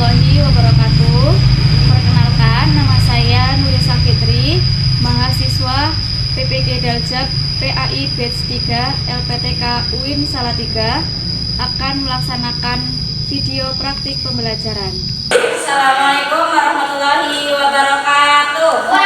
warahmatullahi wabarakatuh. Perkenalkan, nama saya Nurisa Fitri, mahasiswa PPG Daljab PAI Batch 3 LPTK UIN Salatiga, akan melaksanakan video praktik pembelajaran. Assalamualaikum warahmatullahi wabarakatuh.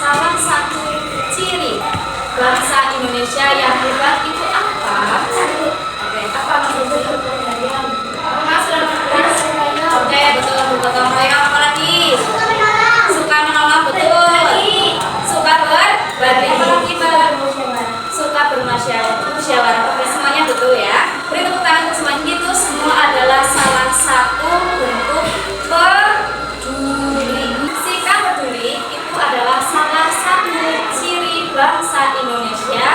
Salah satu ciri bangsa Indonesia yang hebat itu apa? Oke, apa maksudnya? Oke, betul, bergotong royong. Apa lagi? Suka menolong, betul. Suka berbagi, apa lagi, Mbak? Suka bermusyawarah. Oke, semuanya betul ya. Beri tepuk tangan untuk semuanya. Itu semua adalah salah satu bentuk peduli. Sikap peduli itu adalah salah satu ciri bangsa Indonesia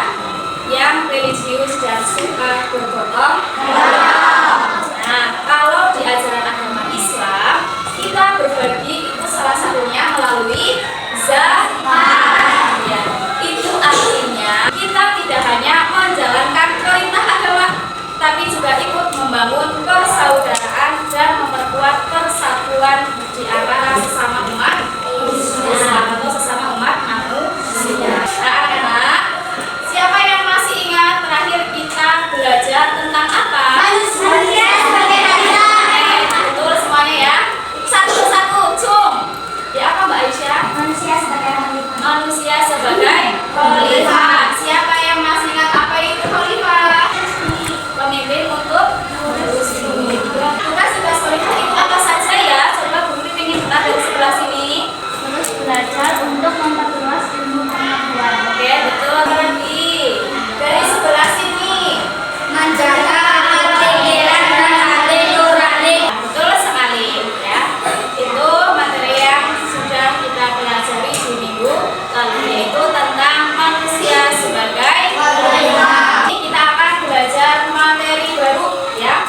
yang religius dan suka bergotong royong. Nah, kalau di ajaran agama Islam, kita berbagi itu salah satunya melalui zakat. Ya, itu artinya kita tidak hanya menjalankan perintah agama, tapi juga ikut membangun persaudaraan dan memperkuat persatuan di antara sesama umat Islam atau sesama umat manusia. Nah, anak-anak, siapa yang masih ingat terakhir kita belajar tentang apa? Manusia sebagai khalifah. Betul semuanya ya. Satu persatu, cung. Ya, apa Mbak Aisyah? Manusia sebagai khalifah. Manusia sebagai khalifah. Siapa yang masih ingat apa itu khalifah? Pemimpin untuk mengurus bumi. Tugas khalifah itu apa saja ya? Coba Bu Nuri ingin kita dari sebelah sini. Terus belajar untuk memperluas ilmu pengetahuan. Oke, betul lagi. Dari sebelah sini menjaga hati pikiran dan hati nurani. Betul sekali ya. Itu materi yang sudah kita pelajari di minggu lalu, yaitu tentang manusia sebagai khalifah. Ini kita akan belajar materi baru ya.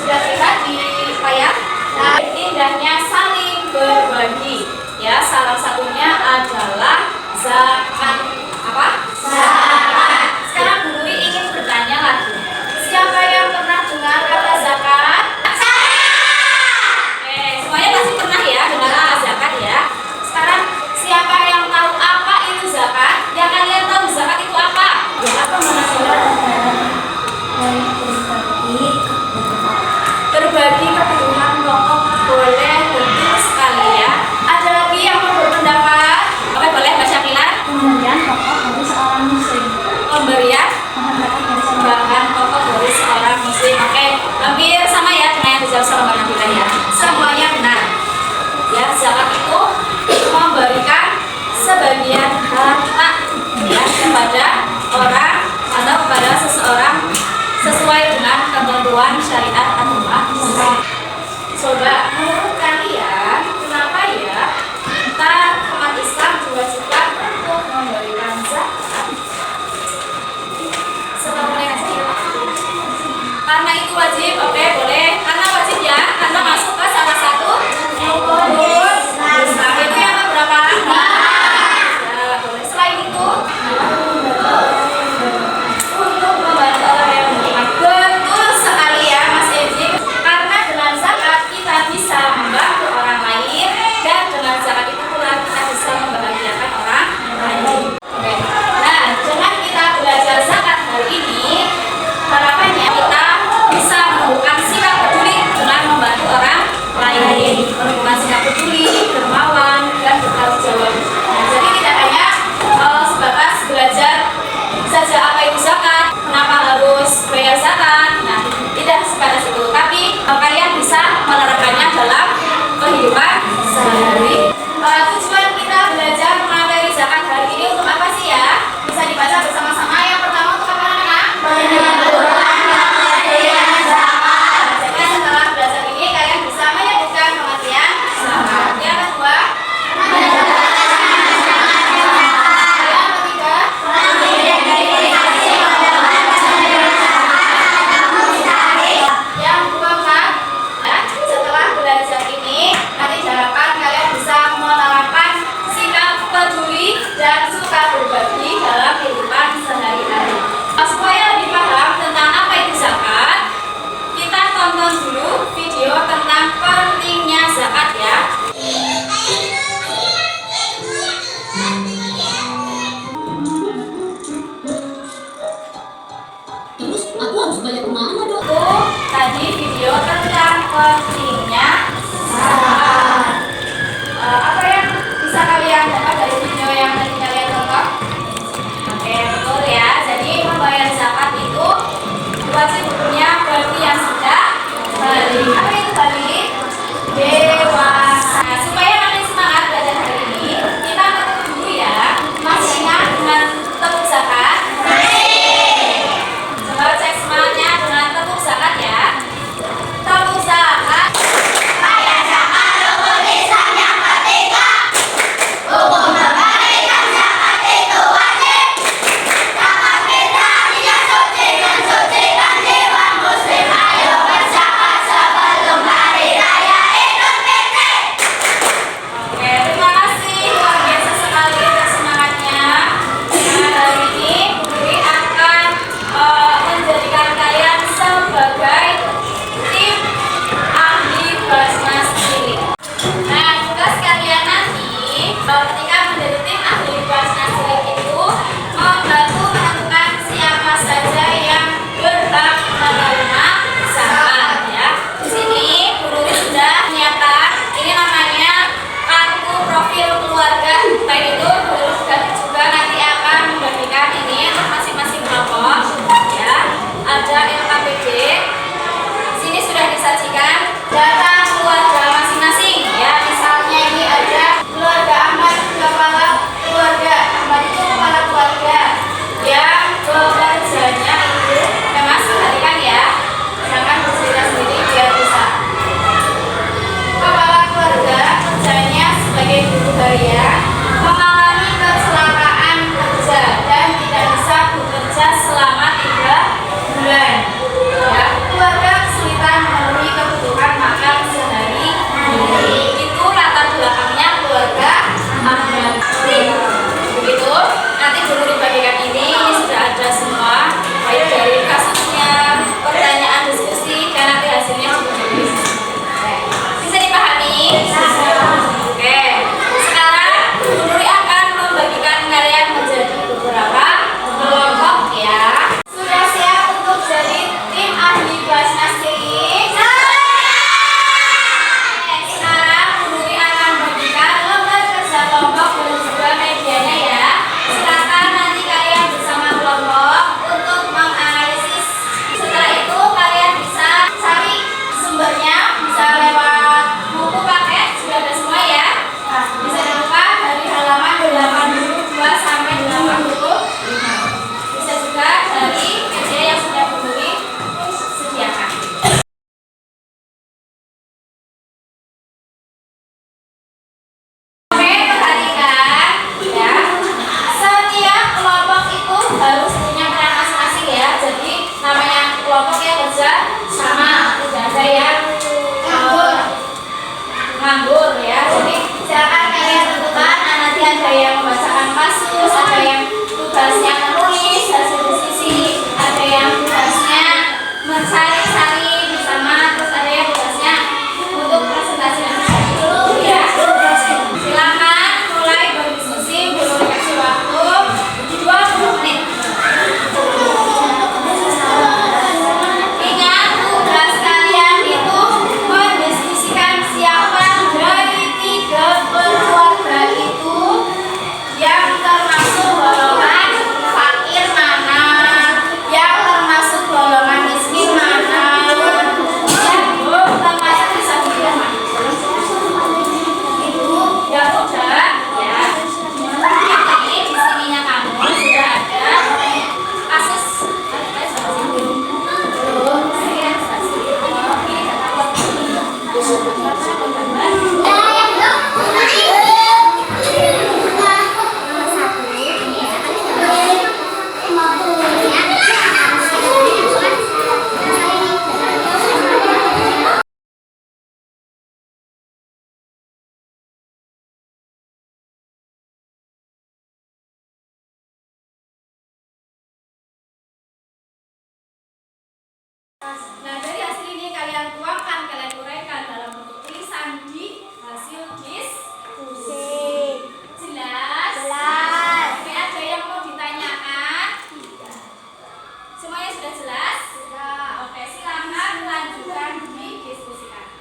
Sudah terlihat di layar. Nah, indahnya saling berbagi. Ya, salah satunya adalah zakat. Apa? Zakat. Sekarang Bu Nuri ingin bertanya lagi. Siapa yang pernah dengar kata zakat? Oke, semuanya pasti pernah ya dengar kata zakat ya. Sekarang siapa yang tahu apa itu zakat? Yang kalian tahu zakat itu apa? Ya, apa maksudnya? Berbagi kebutuhan pokok boleh pentingnya zakat. Apa yang bisa kalian dapat dari video yang tadi kalian tonton? Oke, betul ya. Jadi membayar zakat itu wajib hukumnya berarti yang sudah balik. Apa itu balik? Dewasa. Nah, supaya makin semangat belajar hari ini, kita ketuk dulu ya. Masih ingat dengan tepuk zakat? Coba cek semangatnya dengan tepuk zakat ya. Tepuk zakat. Bayar zakat rukun Islam yang ketiga. Hukum memberikan zakat itu wajib. Zakat fitrah yang suci mensucikan jiwa muslim. Ayo berzakat sebelum hari raya Idul Fitri. Oke, terima kasih. Luar biasa sekali semangatnya. Nah, hari ini Bu Dwi akan menjadikan kalian sebagai tim ahli Basnas Cilik. Nah, tugas kalian nanti ketika menjadi tim ahli Basnas Cilik itu membantu menentukan siapa saja yang berhak menerima zakat ya. Di sini Bu Nuri sudah menyiapkan ini namanya kartu profil keluarga. Baik itu Bu Nuri juga nanti akan membagikan ini untuk masing-masing kelompok ya. Ada LKPD. Sini sudah disajikan data keluarga masing-masing ya. Misalnya ini ada keluarga Ahmad, kepala keluarga Ahmad itu kepala keluarga yang bekerjanya itu memang perhatikan ya, jangan bercerita sendiri biar bisa. Kepala keluarga kerjanya sebagai guru harian, mengalami kecelakaan kerja dan tidak bisa bekerja selama 3 bulan. Ya, keluarga kesulitan memenuhi kebutuhan makan sehari-hari. Itu latar belakangnya keluarga Ahmad. Begitu. Nanti dulu dibagikan ini sudah ada semua, baik dari kasusnya, pertanyaan diskusi, dan nanti hasilnya juga ditulis. Bisa dipahami? Oke. Sekarang Bu Nuri akan membagikan kalian menjadi beberapa kelompok ya. Sudah siap untuk jadi tim ahli Basnas Cilik? Sekarang Bu Nuri akan membagikan lembar kerja kelompok dan juga medianya ya. Silakan nanti kalian bersama kelompok untuk menganalisis. Setelah itu kalian bisa cari sumbernya, bisa lewat buku paket, sudah ada semua ya. Bisa dibuka dari halaman 82 sampai 85. Bisa juga dari media yang sudah Bu Nuri sediakan. Oke, perhatikan ya. Setiap kelompok itu harus punya peran masing-masing ya. Jadi namanya kelompok yang kerja sama, tidak ada yang nganggur ya. Jadi silakan kalian tentukan. Nah, nanti ada yang membacakan kasus, ada yang tugasnya menulis hasil diskusi, ada yang tugasnya mencari-cari bersama, terus ada yang tugasnya untuk presentasi dulu ya. Silakan mulai berdiskusi. Bu Nuri kasih waktu 20 menit. Ingat, tugas kalian itu mendiskusikan siapa dari 3 keluarga itu yang termasuk golongan fakir mana, yang termasuk golongan miskin mana, yang termasuk disabilitas mana. Itu yang udah ya. Jadi di sininya kamu sudah ada kasus. Nah, dari hasil ini kalian tuangkan, kalian uraikan dalam bentuk tulisan di hasil diskusi. Jelas? Jelas. Oke, ada yang mau ditanyakan? Semuanya sudah jelas? Sudah. Oke, silakan lanjutkan didiskusikan.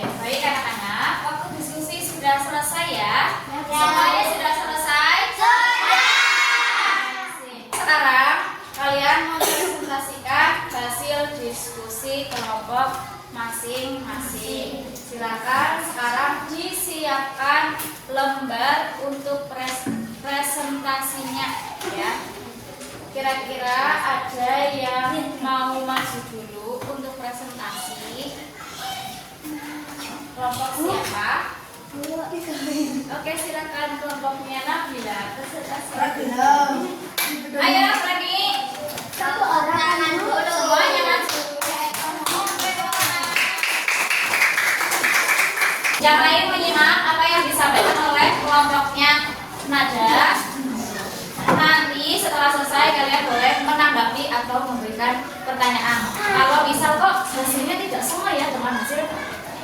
baik anak-anak, waktu diskusi sudah selesai ya? Semuanya sudah selesai? Sudah. Sekarang kalian mempresentasikan hasil diskusi kelompok masing-masing. Silakan sekarang disiapkan lembar untuk presentasinya ya. Kira-kira ada yang mau maju dulu untuk presentasi? Kelompok siapa? Oke, silakan kelompoknya Nabila. Ayo, Rani. Satu orang dulu. Semuanya maju. Yang lain menyimak apa yang disampaikan oleh kelompoknya Nada. Nanti setelah selesai kalian boleh menanggapi atau memberikan pertanyaan. Kalau misal kok hasilnya tidak sama ya dengan hasil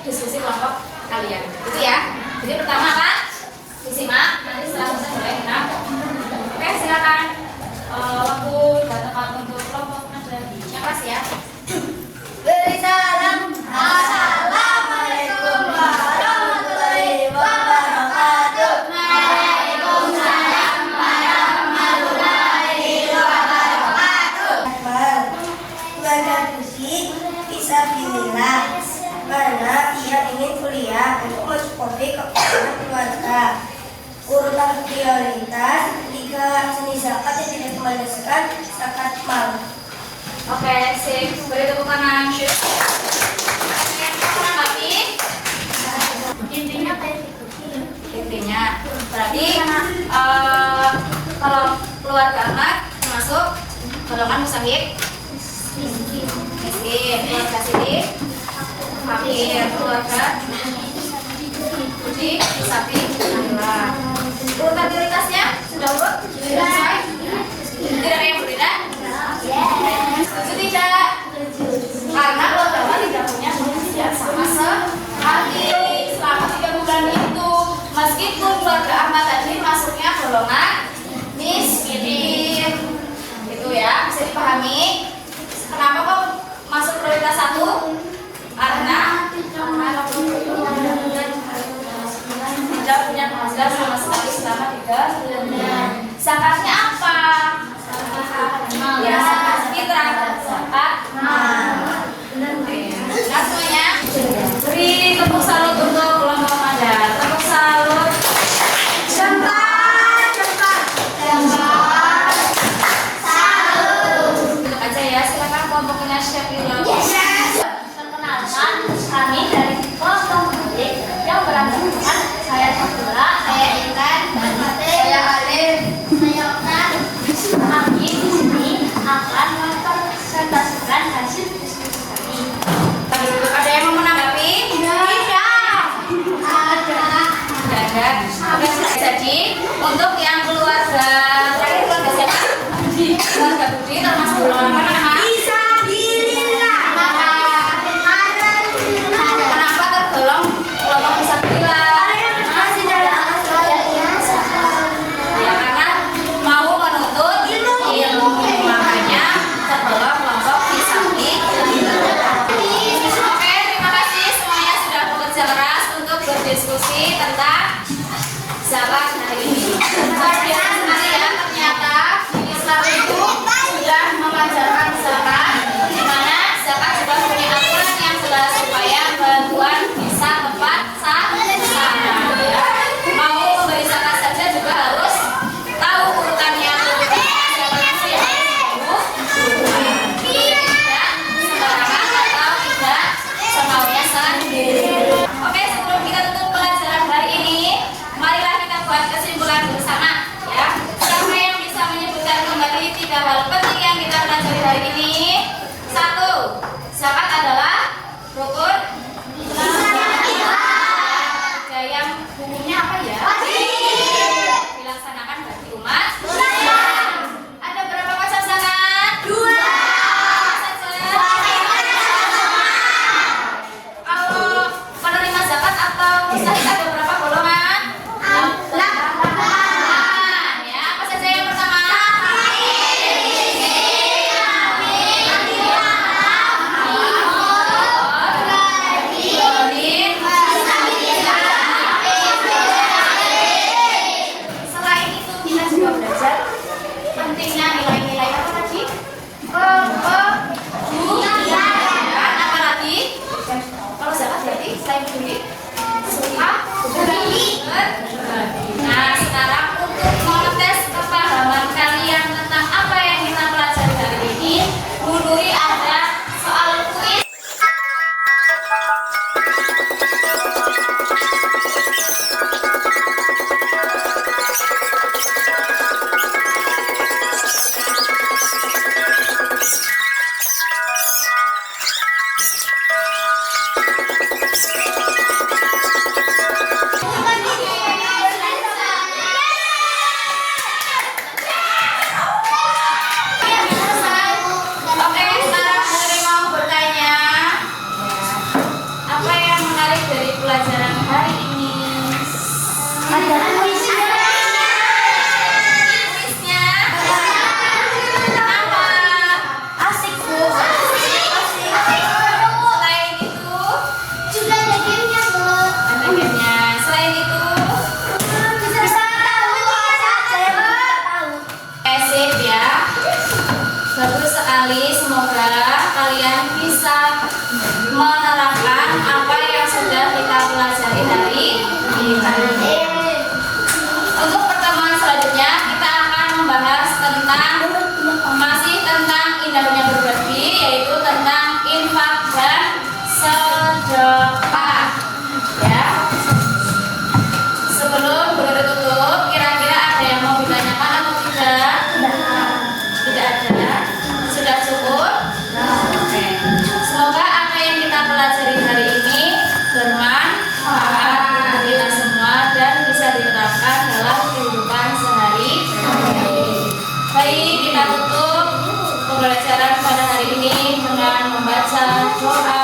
diskusi kelompok kalian, gitu ya. Jadi pertama kan disimak, nanti setelah selesai boleh menanggapi. Oke, silakan. Waktu dan tempat untuk kelompok Nada. Yang pasti ya. Beri salam. Assalamualaikum warahmatullahi wabarakatuh. Waalaikumsalam warahmatullahi wabarakatuh. Keluarga Gusi bisa pilihlah karena ia ingin kuliah untuk mensupport kebutuhan keluarga. Urutan prioritas 3 jenis zakat yang tidak kemandaskan zakat mal. Oke, sip. Beri tepuk tangan. Menanggapi? Intinya Intinya berarti kalau keluarga anak termasuk golongan musafir miskin, keluarga sidik fakir, keluarga budi musafir alhamdulillah. Urutan prioritasnya sudah urut? Sudah. Tidak ada yang berbeda? Setuju tidak? Karena keluarga tidak punya penghasilan sama sekali selama 3 bulan itu. Meskipun keluarga Ahmad tadi masuknya golongan miskin, gitu ya, bisa dipahami. Kenapa kok masuk prioritas 1? Karena tidak punya penghasilan sama sekali selama 3 bulan. Zakatnya apa? Ya, zakat fitrah, zakat mal. Nah, semuanya beri tepuk salut untuk kelompok Nada. Tepuk salut. Cepat. Salut. Aja ya, silakan kelompoknya Syafila. Perkenalkan, kami dari kelompok mudik yang beranggotakan saya Sabila, saya Intan, saya Alif, saya Okta. Kami di sini akan mempresentasikan hasil diskusi kami. Ada yang mau menanggapi? Tidak. Ada. Jadi untuk yang keluarga terakhir keluarga siapa? Keluarga Budi termasuk golongan apa nama? Kenapa tergolong kelompok disabilitas? Ya karena mau menuntut ilmu, makanya tergolong kelompok disabilitas. Oke, terima kasih semuanya sudah bekerja keras untuk berdiskusi tentang zakat hari ini. Luar biasa sekali ya, ternyata Islam itu sudah mengajarkan kalian bisa menerapkan apa yang sudah kita pelajari hari ini. Untuk pertemuan selanjutnya kita akan membahas tentang masih tentang indahnya berbagi, yaitu tentang infak dan sedekah. Ya. Sebelum guru tutup, kira-kira ada yang mau ditanyakan atau tidak? Tidak ada. Sudah cukup? Oke. Semoga apa yang kita pelajari hari ini bermanfaat untuk kita semua dan bisa diterapkan dalam kehidupan sehari-hari. Baik, kita tutup pembelajaran pada hari ini dengan membaca doa